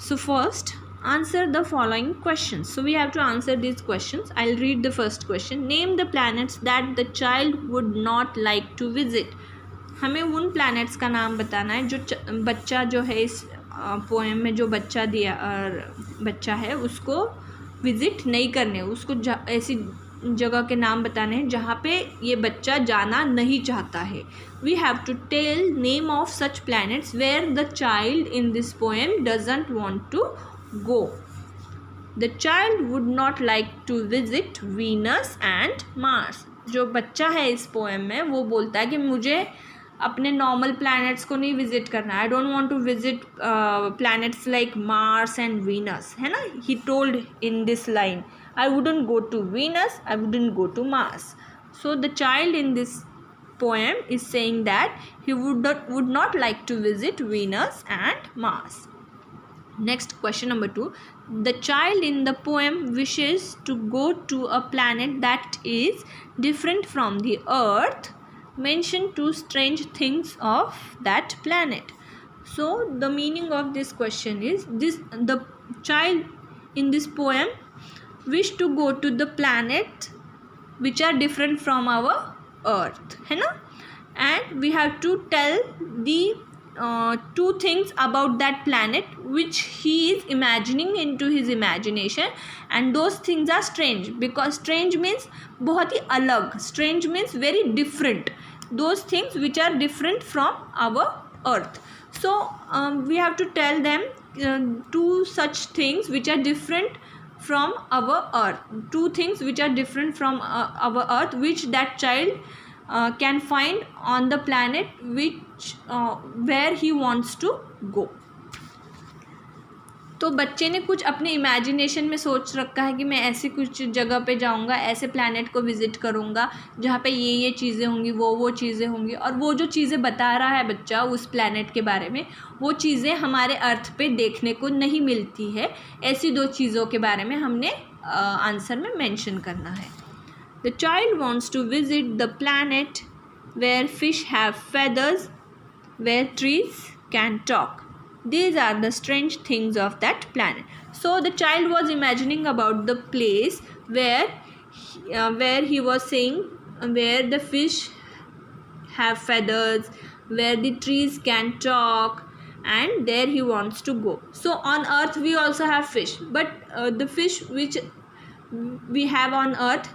So first, answer the following questions. So we have to answer these questions. I'll read the first question. Name the planets that the child would not like to visit. हमें उन planets का नाम बताना है जो बच्चा जो है इस पोएम में जो बच्चा है उसको विजिट नहीं करने, उसको ऐसी जगह के नाम बताने हैं जहाँ पे ये बच्चा जाना नहीं चाहता है. We have to tell name of such planets where the child in this poem doesn't want to go. The child would not like to visit Venus and Mars. जो बच्चा है इस पोएम में वो बोलता है कि मुझे अपने नॉर्मल प्लैनेट्स को नहीं विजिट करना. I don't want to visit planets like Mars and Venus, है ना. He told in this line, I wouldn't go to Venus, I wouldn't go to Mars. So the child in this poem is saying that he would not like to visit Venus and Mars. Next, question number 2. The child in the poem wishes to go to a planet that is different from the Earth. Mention 2 strange things of that planet. So the meaning of this question is the child in this poem wish to go to the planet which are different from our earth, है ना. And we have to tell the 2 things about that planet which he is imagining into his imagination, and those things are strange because strange means बहुत ही अलग, strange means very different, those things which are different from our earth. So we have to tell them 2 such things which are different from our earth, 2 things which are different from our earth which that child can find on the planet which where he wants to go. तो बच्चे ने कुछ अपने imagination में सोच रखा है कि मैं ऐसी कुछ जगह पे जाऊंगा, ऐसे प्लैनेट को विज़िट करूंगा जहाँ पे ये चीज़ें होंगी, वो चीज़ें होंगी, और वो जो चीज़ें बता रहा है बच्चा उस प्लैनेट के बारे में, वो चीज़ें हमारे अर्थ पे देखने को नहीं मिलती है. ऐसी 2 चीज़ों के बारे में हमने आंसर में मेंशन करना है. The child wants to visit the planet where fish have feathers, where trees can talk. These are the strange things of that planet. So the child was imagining about the place where he was saying where the fish have feathers, where the trees can talk, and there he wants to go. So on earth we also have fish, but the fish which we have on earth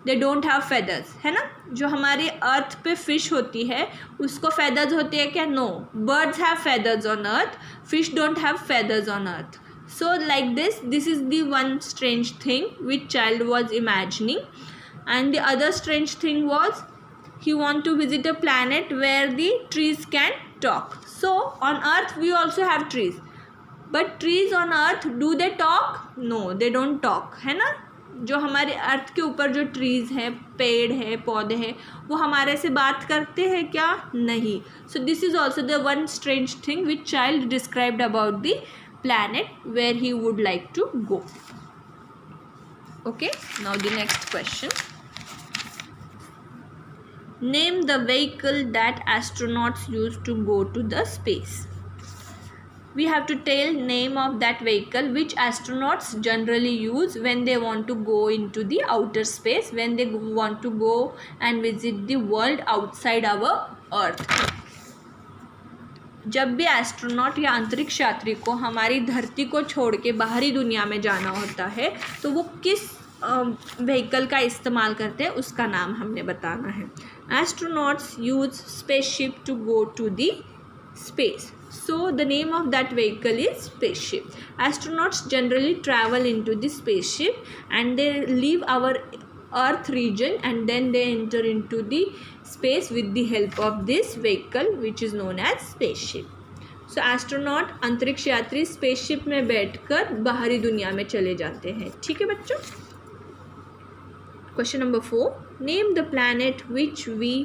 they don't have feathers, है ना. जो हमारे अर्थ पे fish होती है उसको feathers होती है क्या? No. Birds have feathers on earth, fish don't have feathers on earth. So like this is the one strange thing which child was imagining. And the other strange thing was he want to visit a planet where the trees can talk. So on earth we also have trees, but trees on earth do they talk? No, they don't talk, है ना. जो हमारे अर्थ के ऊपर जो trees हैं, पेड़ है, पौधे हैं, वो हमारे से बात करते हैं क्या? नहीं. So this is also the one strange thing which child described about the planet where he would like to go. Okay, now the next question. Name the vehicle that astronauts use to go to the space. We have to tell name of that vehicle which astronauts generally use when they want to go into the outer space, when they want to go and visit the world outside our earth. जब भी astronaut या अंतरिक्ष यात्री को हमारी धरती को छोड़ के बाहरी दुनिया में जाना होता है तो वो किस व्हीकल का इस्तेमाल करते हैं उसका नाम हमने बताना है. Astronauts use spaceship to go to the space. So the name of that vehicle is spaceship. Astronauts generally travel into the spaceship and they leave our earth region and then they enter into the space with the help of this vehicle which is known as spaceship. So astronaut अंतरिक्ष यात्री spaceship में बैठकर बाहरी दुनिया में चले जाते हैं. ठीक है बच्चों. Question number 4. Name the planet which we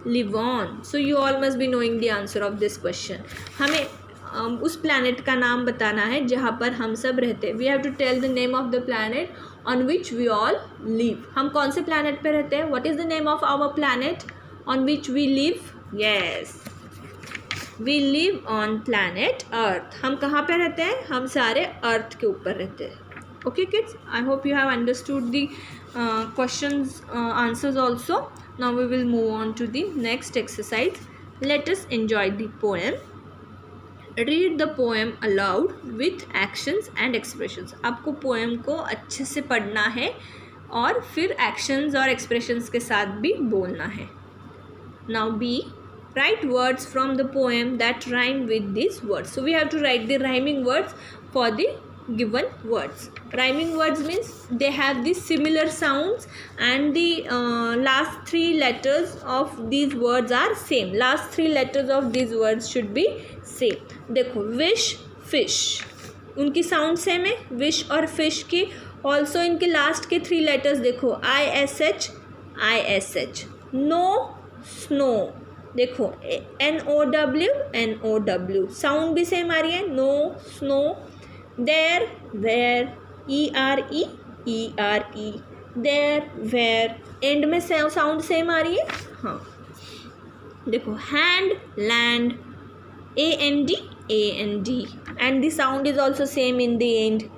live on. So you all must be knowing the answer of this question. हमें उस planet का नाम बताना है जहाँ पर हम सब रहते हैं. We have to tell the name of the planet on which we all live. हम कौन से planet पे रहते हैं? What is the name of our planet on which we live? Yes, we live on planet earth. हम कहाँ पे रहते हैं? हम सारे अर्थ के ऊपर रहते हैं. Okay kids, I hope you have understood the questions answers also. Now we will move on to the next exercise. Let us enjoy the poem. Read the poem aloud with actions and expressions. आपको poem को अच्छे से पढ़ना है और फिर actions और expressions के साथ भी बोलना है. Now B, write words from the poem that rhyme with these words. So we have to write the rhyming words for the given words. Rhyming words means they have the similar sounds and the last three letters of these words are same. Last three letters of these words should be same. देखो wish, fish, उनकी sound same है. wish और fish की also इनके last के three letters देखो ish, ish. no, snow, देखो NOW, sound भी same आ रही है. no, snow. there, ERE, there, where. And में साउंड सेम आ रही है. हाँ देखो hand, land, AND, and the sound is also same in the end.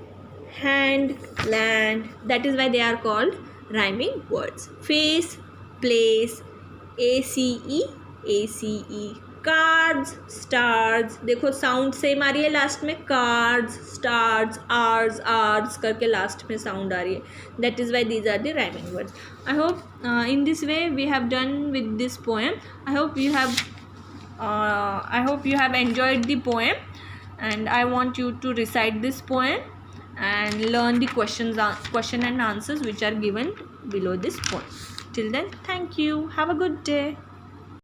hand, land. That is why they are called rhyming words. face, place, ACE. Cards, stars, देखो sound same आ रही है last में. कार्ड्स, स्टार्स, आर्स करके last में sound आ रही है. That is why these are the rhyming words. I hope in this way we have done with this poem. I hope you have enjoyed the poem, and I want you to recite this poem and learn the question and answers which are given below this poem. Till then, thank you. Have a good day.